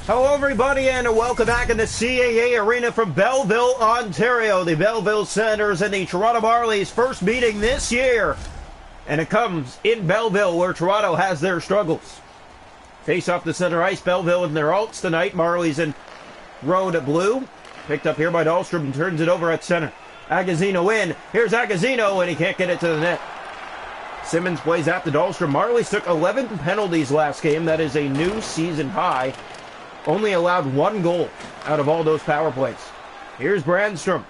Hello everybody and welcome back in the CAA Arena from Belleville, Ontario. The Belleville Senators and the Toronto Marlies first meeting this year. And it comes in Belleville where Toronto has their struggles. Face off the center ice, Belleville in their alts tonight. Marlies in road blue. Picked up here by Dahlstrom and turns it over at center. Agazino in. Here's Agazino and he can't get it to the net. Simmons plays out to Dahlstrom. Marlies took 11 penalties last game. That is a new season high. Only allowed one goal out of all those power plays. Here's Brandstrom.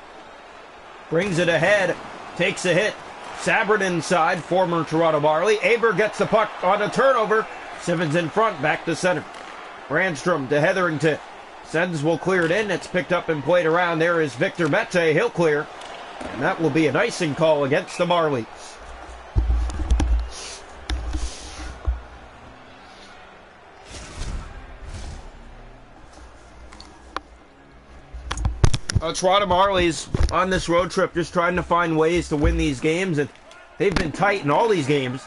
Brings it ahead. Takes a hit. Sabrin inside, former Toronto Marlie. Aber gets the puck on a turnover. Simmons in front, back to center. Brandstrom to Hetherington. Sens will clear it in. It's picked up and played around. There is Victor Mete. He'll clear. And that will be an icing call against the Marlies. Toronto Marlies on this road trip just trying to find ways to win these games, and they've been tight in all these games,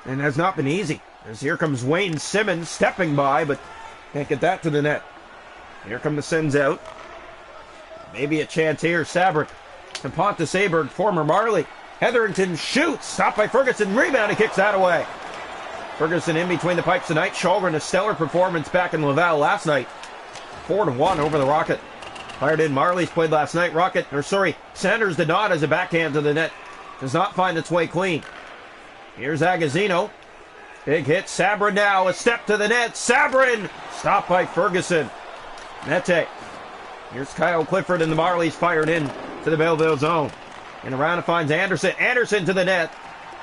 and has not been easy. As here comes Wayne Simmons stepping by, but can't get that to the net. Here come the Sens out. Maybe a chance here. Sabrin and Pontus Aberg, former Marlie. Hetherington shoots, stopped by Ferguson, rebound, he kicks that away. Ferguson in between the pipes tonight. Shalgren, a stellar performance back in Laval last night. 4-1 over the Rocket. Fired in. Marlies played last night. Sanders did not as a backhand to the net. Does not find its way clean. Here's Agazino. Big hit. Sabrin now. A step to the net. Sabrin! Stopped by Ferguson. Mete. Here's Kyle Clifford and the Marlies fired in to the Belleville zone. And around it finds Anderson. Anderson to the net.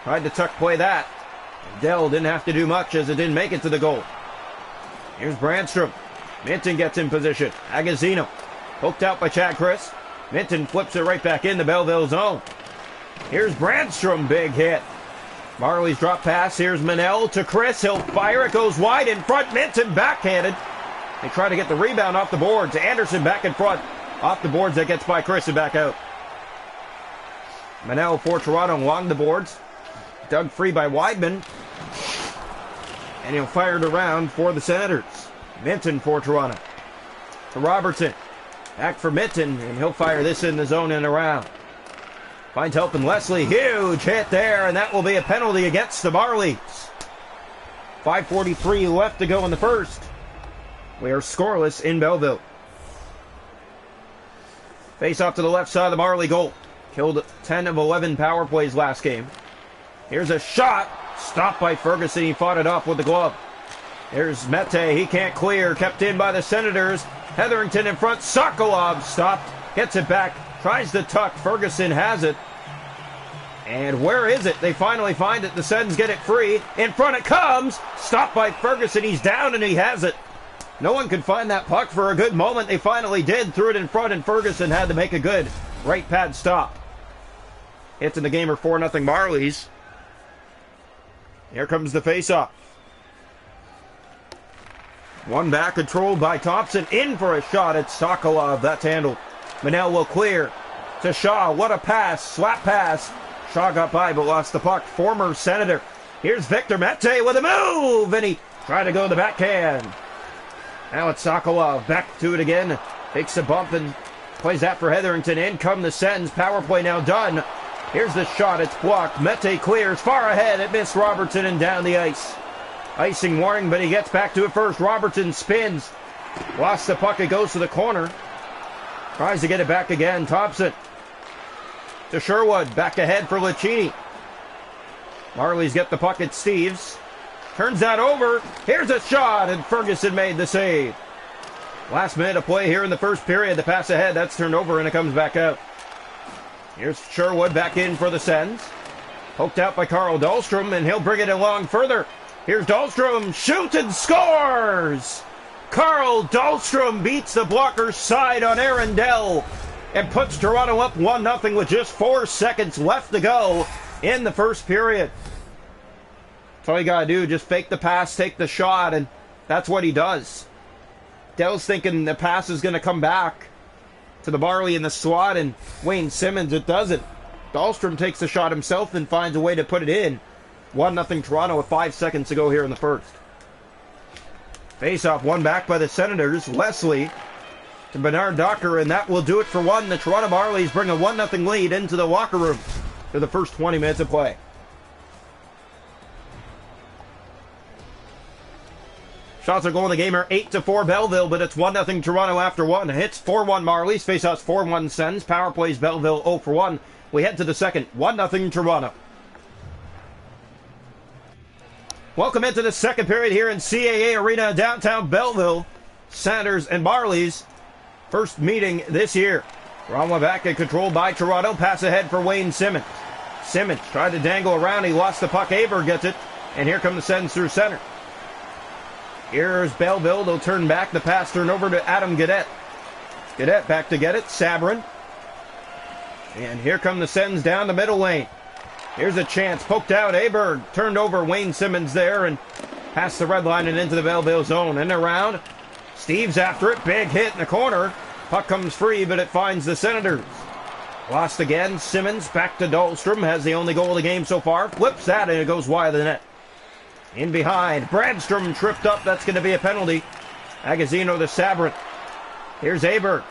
Tried to tuck play that. Dell didn't have to do much as it didn't make it to the goal. Here's Brandstrom. Minton gets in position. Agazino. Poked out by Chad Chris. Minton flips it right back in the Belleville zone. Here's Brandstrom, big hit. Marlies drop pass. Here's Manel to Chris. He'll fire. It goes wide in front. Minton backhanded. They try to get the rebound off the boards. Anderson back in front. Off the boards. That gets by Chris and back out. Manel for Toronto along the boards. Dug free by Weidman. And he'll fire it around for the Senators. Minton for Toronto. To Robertson. Back for Minton, and he'll fire this in the zone and around. Finds help in Leslie. Huge hit there, and that will be a penalty against the Marlies. 5:43 left to go in the first. We are scoreless in Belleville. Face off to the left side of the Marlie goal. Killed 10 of 11 power plays last game. Here's a shot. Stopped by Ferguson. He fought it off with the glove. There's Mete. He can't clear. Kept in by the Senators. Hetherington in front. Sokolov stopped. Gets it back. Tries to tuck. Ferguson has it. And where is it? They finally find it. The Sens get it free. In front it comes. Stopped by Ferguson. He's down and he has it. No one could find that puck for a good moment. They finally did. Threw it in front and Ferguson had to make a good right pad stop. Hits in the game are 4-0 Marlies. Here comes the face-off. One back, controlled by Thompson. In for a shot. It's Sokolov. That's handled. Manel will clear to Shaw. What a pass. Slap pass. Shaw got by but lost the puck. Former Senator. Here's Victor Mete with a move. And he tried to go to the backhand. Now it's Sokolov. Back to it again. Takes a bump and plays that for Hetherington. In come the Sens. Power play now done. Here's the shot. It's blocked. Mete clears. Far ahead. It missed Robertson and down the ice. Icing warning, but he gets back to it first. Robertson spins. Lost the puck. It goes to the corner. Tries to get it back again. Thompson to Sherwood. Back ahead for Lucchini. Marlies get the puck at Steves. Turns that over. Here's a shot, and Ferguson made the save. Last minute of play here in the first period. The pass ahead. That's turned over, and it comes back out. Here's Sherwood back in for the Sens. Poked out by Carl Dahlstrom, and he'll bring it along further. Here's Dahlstrom, shoots and scores! Carl Dahlstrom beats the blocker's side on Aaron Dell and puts Toronto up 1-0 with just 4 seconds left to go in the first period. That's all you gotta do, just fake the pass, take the shot, and that's what he does. Dell's thinking the pass is gonna come back to the Marlie in the slot, and Wayne Simmons, it doesn't. Dahlstrom takes the shot himself and finds a way to put it in. 1-0 Toronto with 5 seconds to go here in the first. Face-off won back by the Senators. Leslie to Bernard Docker, and that will do it for one. The Toronto Marlies bring a 1-0 lead into the locker room for the first 20 minutes of play. Shots are going the game are 8-4 Belleville, but it's 1-0 Toronto after one. Hits 4-1 Marlies, face-offs 4-1 Sens. Power plays Belleville 0 for 1. We head to the second, 1-0 Toronto. Welcome into the second period here in CAA Arena, downtown Belleville. Senators and Marlies, first meeting this year. Ron back and controlled by Toronto. Pass ahead for Wayne Simmons. Simmons tried to dangle around. He lost the puck. Aber gets it. And here come the Sens through center. Here's Belleville. They'll turn back. The pass turned over to Adam Gaudette. Gaudette back to get it. Sabrin. And here come the Sens down the middle lane. Here's a chance. Poked out. Aber turned over Wayne Simmons there and past the red line and into the Belleville zone. And around. Steve's after it. Big hit in the corner. Puck comes free, but it finds the Senators. Lost again. Simmons back to Dahlstrom. Has the only goal of the game so far. Flips that and it goes wide of the net. In behind. Bradstrom tripped up. That's going to be a penalty. Agazino to Sabrin. Here's Aber.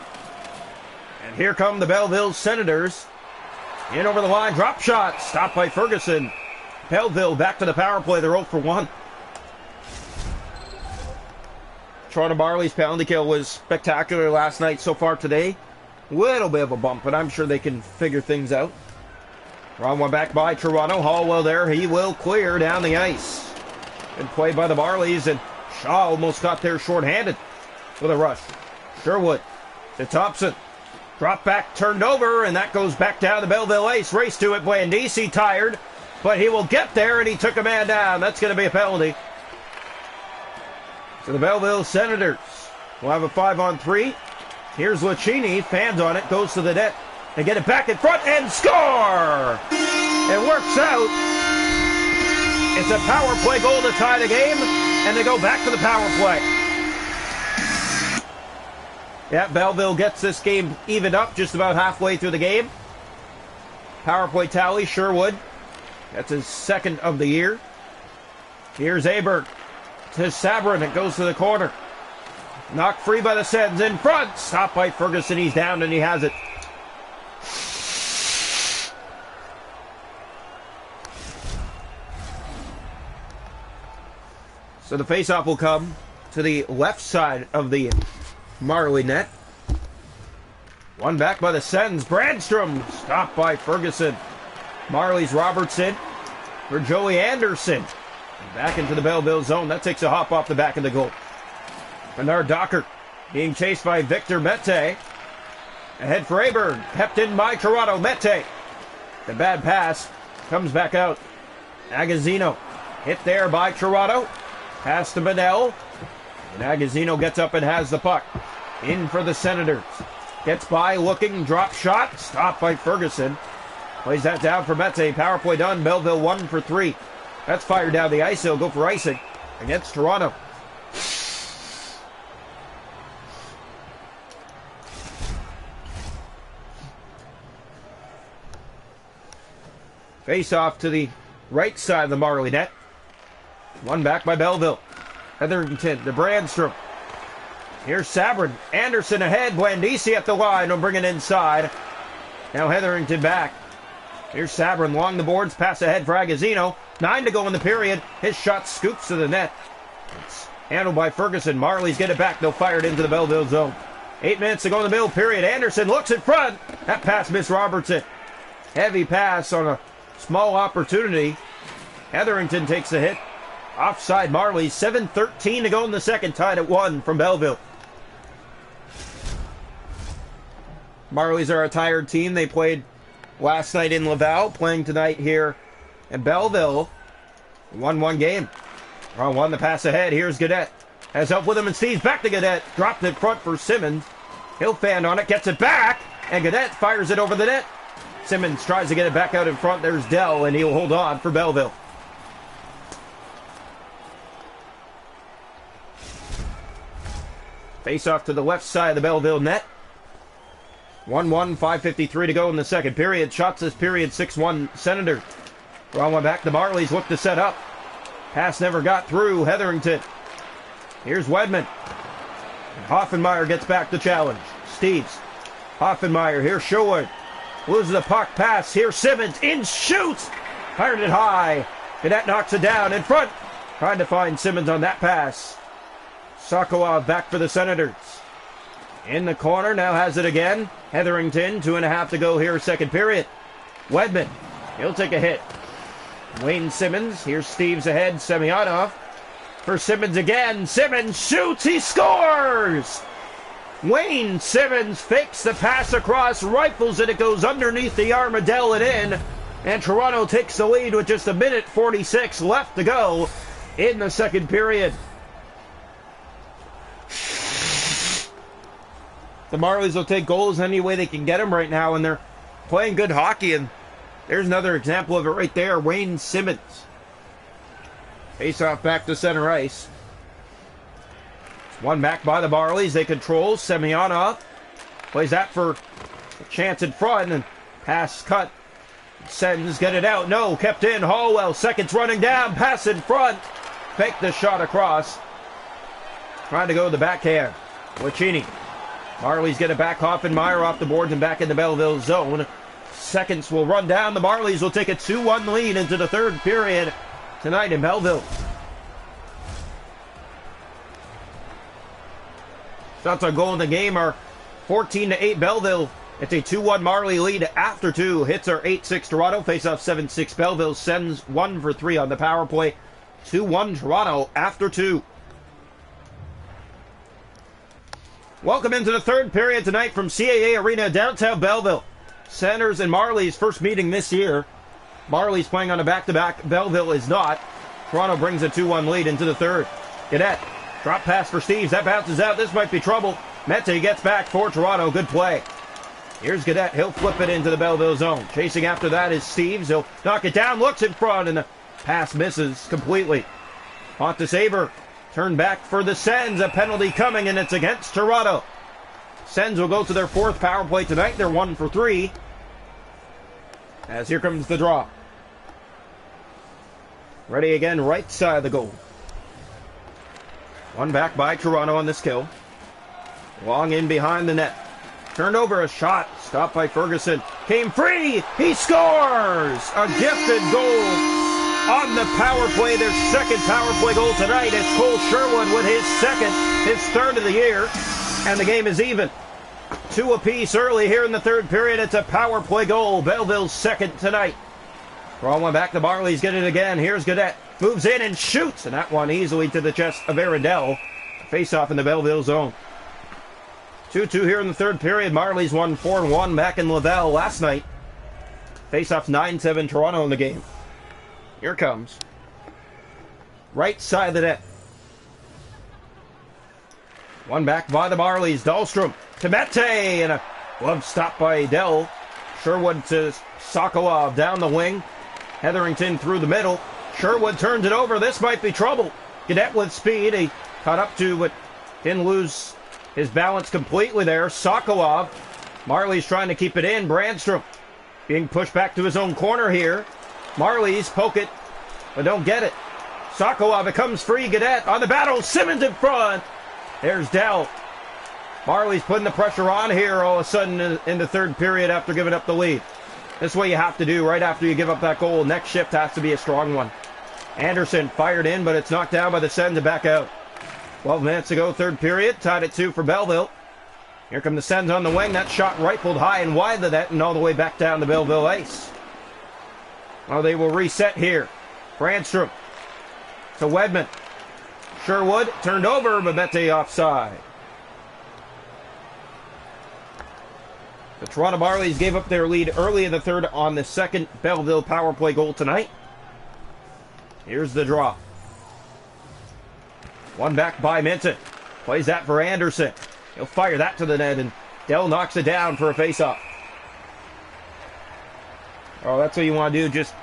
And here come the Belleville Senators. In over the line. Drop shot. Stopped by Ferguson. Belleville back to the power play. They're 0 for 1. Toronto Marlies' penalty kill was spectacular last night. So far today, little bit of a bump, but I'm sure they can figure things out. Wrong one back by Toronto. Hallwell there. He will clear down the ice. Good play by the Marlies, and Shaw almost got there shorthanded with a rush. Sherwood to Thompson. Drop back, turned over, and that goes back down the Belleville ice. Race to it. Blandisi tired, but he will get there, and he took a man down. That's going to be a penalty. So the Belleville Senators will have a 5-on-3. Here's Lucchini, fans on it, goes to the net. They get it back in front and score! It works out. It's a power play goal to tie the game, and they go back to the power play. Yeah, Belleville gets this game evened up just about halfway through the game. Power play tally, Sherwood. That's his second of the year. Here's Aber. To Sabrin, it goes to the corner. Knocked free by the Sens in front. Stopped by Ferguson. He's down and he has it. So the faceoff will come to the left side of the Marley net. One back by the Sens. Bradstrom stopped by Ferguson. Marlies Robertson for Joey Anderson. Back into the Belleville zone. That takes a hop off the back of the goal. Bernard Docker being chased by Victor Mete. Ahead for Aber. Kept in by Toronto. Mete. The bad pass comes back out. Agazino hit there by Toronto. Pass to Manel. And Agazino gets up and has the puck. In for the Senators. Gets by looking. Drop shot. Stopped by Ferguson. Plays that down for Mete. Power play done. Belleville 1 for 3. That's fired down the ice. He'll go for icing against Toronto. Face off to the right side of the Marley net. One back by Belleville. Hetherington to Bradstrom. Here's Sabrin. Anderson ahead. Blandisi at the line. Will bring it inside. Now Hetherington back. Here's Sabrin along the boards. Pass ahead for Agazino. 9 to go in the period. His shot scoops to the net. It's handled by Ferguson. Marlies get it back. They'll fire it into the Belleville zone. 8 minutes to go in the middle period. Anderson looks in front. That pass missed Robertson. Heavy pass on a small opportunity. Hetherington takes the hit. Offside Marlies. 7:13 to go in the second. Tied at 1 from Belleville. Marlies are a tired team. They played last night in Laval, playing tonight here in Belleville. 1-1 game. Round 1, the pass ahead. Here's Gaudette. Has help with him, and Steve's back to Gaudette. Dropped it front for Simmons. He'll fan on it, gets it back, and Gaudette fires it over the net. Simmons tries to get it back out in front. There's Dell, and he'll hold on for Belleville. Face off to the left side of the Belleville net. 1-1, 5:53 to go in the second period. Shots this period, 6-1 Senators. Wrong one back. The Marlies look to set up. Pass never got through. Hetherington Here's Wedman. And Hoffenmeyer gets back the challenge. Steves. Hoffenmeyer. Here's Sherwood. Loses the puck. Pass. Here's Simmons. In shoots. Fired it high. Cadet knocks it down. In front. Trying to find Simmons on that pass. Sokolov back for the Senators. In the corner. Now has it again. Hetherington. 2.5 to go here. Second period. Wedman. He'll take a hit. Wayne Simmons. Here's Steves ahead. Semyonov. For Simmons again. Simmons shoots. He scores! Wayne Simmons fakes the pass across, rifles it. It goes underneath the arm of Dell and in. And Toronto takes the lead with just 1:46 left to go in the second period. The Marlies will take goals any way they can get them right now, and they're playing good hockey. And there's another example of it right there. Wayne Simmons. Face off back to center ice. One back by the Marlies. They control. Semyonov plays that for a chance in front, and pass cut. Sens get it out. No, kept in. Hallwell. Seconds running down. Pass in front. Fake the shot across. Trying to go to the backhand. Wachini. Marlies get it back. Hoffenmeyer off the boards and back in the Belleville zone. Seconds will run down. The Marlies will take a 2-1 lead into the third period tonight in Belleville. Shots on goal in the game are 14-8 Belleville. It's a 2-1 Marley lead after two. Hits are 8-6 Toronto. Face-off 7-6 Belleville. Sends 1 for 3 on the power play. 2-1 Toronto after two. Welcome into the third period tonight from CAA Arena, downtown Belleville. Senators and Marlies first meeting this year. Marlies playing on a back-to-back. Belleville is not. Toronto brings a 2-1 lead into the third. Cadet. Drop pass for Steves. That bounces out. This might be trouble. Mete gets back for Toronto. Good play. Here's Cadet. He'll flip it into the Belleville zone. Chasing after that is Steves. He'll knock it down. Looks in front, and the pass misses completely. Pontesaber turned back for the Sens. A penalty coming, and it's against Toronto. Sens will go to their fourth power play tonight. They're 1 for 3. As here comes the draw. Ready again, right side of the goal. One back by Toronto on this kill. Long in behind the net. Turned over a shot. Stopped by Ferguson. Came free. He scores! A gifted goal on the power play. Their second power play goal tonight. It's Cole Sherwood with his second, his third of the year. And the game is even. 2 apiece early here in the third period. It's a power play goal. Belleville's second tonight. Draw one back to Marlies. Get it again. Here's Cadet. Moves in and shoots. And that one easily to the chest of Arundel. Face off in the Belleville zone. 2-2 here in the third period. Marlies won 4-1 back in Laval last night. Face off 9-7 Toronto in the game. Here comes. Right side of the net. One back by the Marlies. Dahlstrom to Mete. And a glove stop by Dell. Sherwood to Sokolov down the wing. Hetherington through the middle. Sherwood turns it over. This might be trouble. Cadet with speed. He caught up to, but didn't lose his balance completely there. Sokolov. Marlies trying to keep it in. Brandstrom being pushed back to his own corner here. Marlies poke it, but don't get it. Sokolov, it comes free. Cadet on the battle. Simmons in front. There's Dell. Marlies putting the pressure on here all of a sudden in the third period after giving up the lead. This is what you have to do right after you give up that goal. Next shift has to be a strong one. Anderson fired in, but it's knocked down by the Sens and back out. 12 minutes to go, third period. Tied at 2 for Belleville. Here come the Sens on the wing. That shot rifled high and wide to that and all the way back down the Belleville ice. Well, they will reset here. Brandstrom to Wedman. Sherwood turned over, but Mete offside. The Toronto Marlies gave up their lead early in the third on the second Belleville power play goal tonight. Here's the draw. One back by Minton. Plays that for Anderson. He'll fire that to the net, and Dell knocks it down for a face-off. Oh, that's what you want to do. Just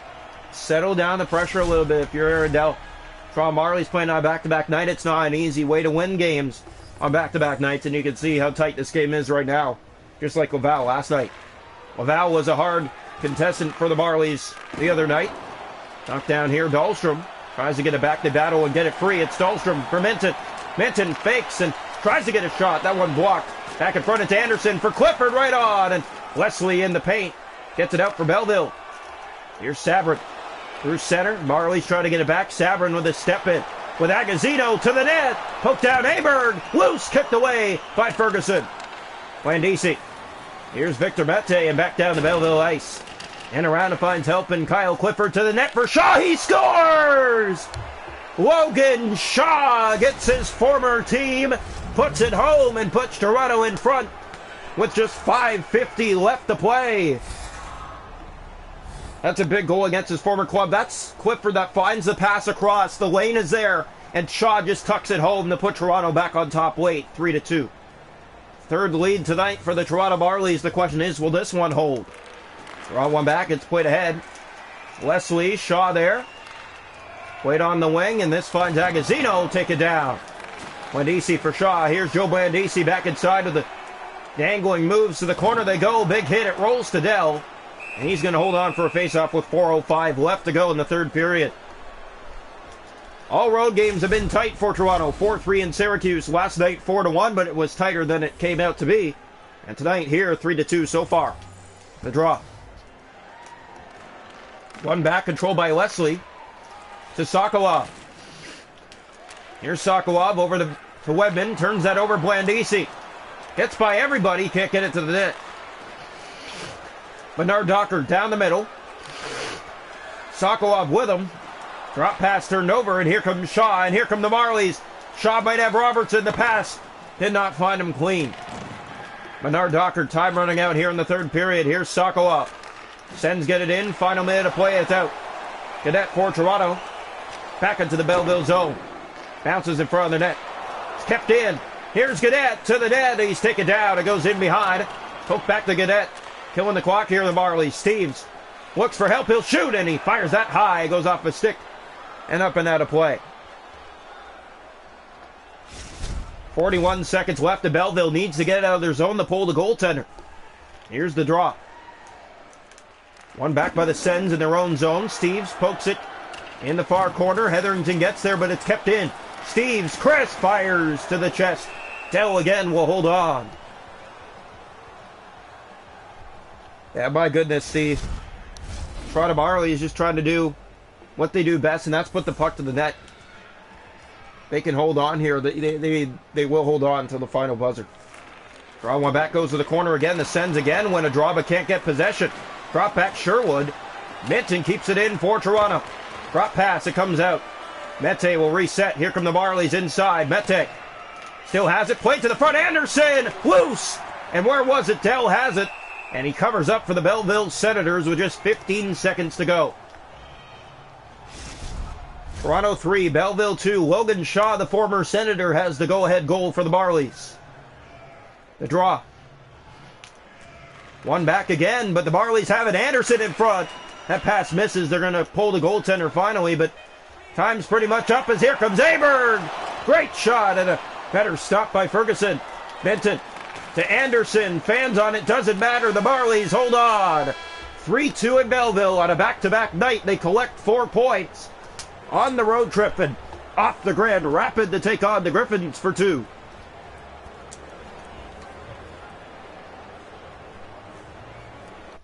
settle down the pressure a little bit if you're Arundel. Toronto Marlies playing on a back-to-back night. It's not an easy way to win games on back-to-back nights, and you can see how tight this game is right now. Just like Laval last night. Laval was a hard contestant for the Marlies the other night. Knocked down here, Dahlstrom tries to get it back to battle and get it free. It's Dahlstrom for Minton. Minton fakes and tries to get a shot. That one blocked. Back in front, it's Anderson for Clifford, right on. And Leslie in the paint. Gets it out for Belleville. Here's Sabrin. Through center. Marlies trying to get it back. Sabrin with a step in. With Agazino to the net. Poked down Aberg. Loose. Kicked away by Ferguson. Landisi. Here's Victor Mete and back down the Belleville ice. And around to find help and Kyle Clifford to the net for Shaw. He scores! Logan Shaw gets his former team, puts it home, and puts Toronto in front with just 5:50 left to play. That's a big goal against his former club. That's Clifford that finds the pass across. The lane is there, and Shaw just tucks it home to put Toronto back on top late, 3-2. Third lead tonight for the Toronto Marlies. The question is, will this one hold? Draw one back, it's played ahead. Leslie, Shaw there. Played on the wing, and this finds Agazino. Take it down. Blandisi for Shaw. Here's Joe Blandisi back inside with the dangling moves to the corner. They go. Big hit. It rolls to Dell. And he's going to hold on for a faceoff with 4:05 left to go in the third period. All road games have been tight for Toronto. 4-3 in Syracuse. Last night 4-1, but it was tighter than it came out to be. And tonight here 3-2 so far. The draw. One back, controlled by Leslie. To Sokolov. Here's Sokolov over to Wedman. Turns that over Blandisi. Gets by everybody. Can't get it to the net. Bernard Docker down the middle. Sokolov with him. Drop pass turned over, and here comes Shaw, and here come the Marlies. Shaw might have Robertson. The pass did not find him clean. Bernard Docker, time running out here in the third period. Here's Sokolov. Sens get it in. Final minute of play. It's out. Cadet for Toronto. Back into the Belleville zone. Bounces in front of the net. It's kept in. Here's Gadet to the net. He's taken down. It goes in behind. Poke back to Gadet. Killing the clock here in the Marlies. Steves looks for help. He'll shoot, and he fires that high. It goes off the stick and up and out of play. 41 seconds left. The Belleville needs to get it out of their zone to pull the goaltender. Here's the draw. One back by the Sens in their own zone. Steves pokes it in the far corner. Hetherington gets there, but it's kept in. Steves, Chris fires to the chest. Dell again will hold on. Yeah, my goodness, the Toronto Marlies is just trying to do what they do best, and that's put the puck to the net. They can hold on here. They will hold on until the final buzzer. Draw one back, goes to the corner again. The Sens again win a draw, but can't get possession. Drop back Sherwood. Minton keeps it in for Toronto. Drop pass, it comes out. Mete will reset. Here come the Marlies inside. Mete still has it. Played to the front. Anderson loose. And where was it? Dell has it. And he covers up for the Belleville Senators with just 15 seconds to go. Toronto 3, Belleville 2. Logan Shaw, the former Senator, has the go-ahead goal for the Marlies. The draw. One back again, but the Marlies have it. Anderson in front. That pass misses. They're going to pull the goaltender finally, but time's pretty much up as here comes Aberg. Great shot and a better stop by Ferguson. Benton to Anderson. Fans on it. Doesn't matter. The Marlies hold on. 3-2 in Belleville on a back-to-back night. They collect 4 points on the road trip and off the Grand Rapid to take on the Griffins for 2.